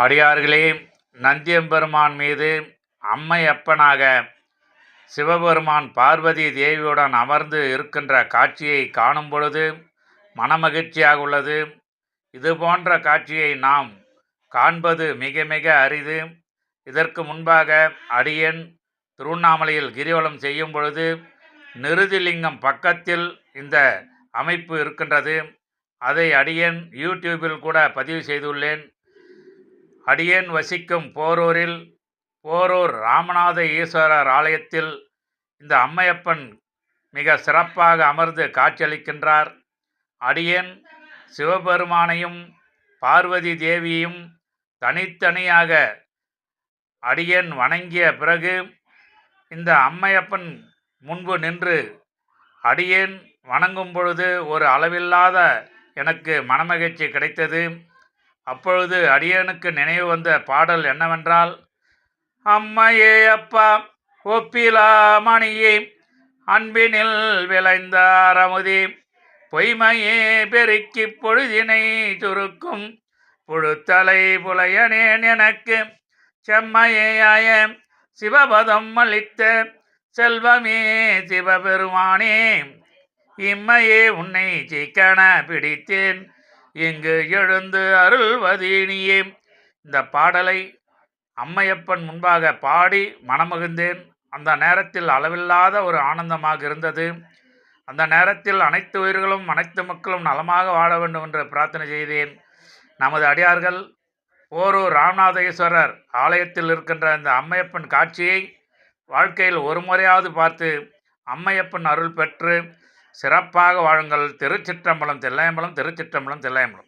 அடியார்களே, நந்தியம்பெருமான் மீது அம்மையப்பனாக சிவபெருமான் பார்வதி தேவியுடன் அமர்ந்து இருக்கின்ற காட்சியை காணும் பொழுது மனமகிழ்ச்சியாக உள்ளது. இது போன்ற காட்சியை நாம் காண்பது மிக மிக அரிது. இதற்கு முன்பாக அடியேன் திருவண்ணாமலையில் கிரிவலம் செய்யும் பொழுது நிருதிலிங்கம் பக்கத்தில் இந்த அமைப்பு இருக்கின்றது. அதை அடியேன் யூடியூபில் கூட பதிவு செய்துள்ளேன். அடியேன் வசிக்கும் போரூர் ராமநாத ஈஸ்வரர் ஆலயத்தில் இந்த அம்மையப்பன் மிக சிறப்பாக அமர்ந்து காட்சியளிக்கின்றார். அடியேன் சிவபெருமானையும் பார்வதி தேவியையும் தனித்தனியாக அடியேன் வணங்கிய பிறகு இந்த அம்மையப்பன் முன்பு நின்று அடியேன் வணங்கும் பொழுது ஒரு அளவில்லாத எனக்கு மனமகிழ்ச்சி கிடைத்தது. அப்பொழுது அடியேனுக்கு நினைவு வந்த பாடல் என்னவென்றால், அம்மையே அப்பா ஒப்பிலா மணியே அன்பினில் விளைந்த அறமுதே பொய்மையே பெருக்கி பொழுதினை சுருக்கும் புழுத்தலை புலையனேன் எனக்கு செம்மையாய சிவபதம் அளித்த செல்வமே சிவபெருமானே இம்மையே உன்னை சீக்கன பிடித்தேன் இங்கு எழுந்து அருள்வதீனியே. இந்த பாடலை அம்மையப்பன் முன்பாக பாடி மனமகிழ்ந்தேன். அந்த நேரத்தில் அளவில்லாத ஒரு ஆனந்தமாக இருந்தது. அந்த நேரத்தில் அனைத்து உயிர்களும் அனைத்து மக்களும் நலமாக வாழ வேண்டும் என்று பிரார்த்தனை செய்தேன். நமது அடியார்கள் போரூர் ராமநாதேஸ்வரர் ஆலயத்தில் இருக்கின்ற இந்த அம்மையப்பன் காட்சியை வாழ்க்கையில் ஒரு முறையாவது பார்த்து அம்மையப்பன் அருள் பெற்று சிறப்பாக வாழுங்கள். திருச்சிற்றம்பலம் தில்லையம்பலம், திருச்சிற்றம்பலம் தில்லையம்பலம்.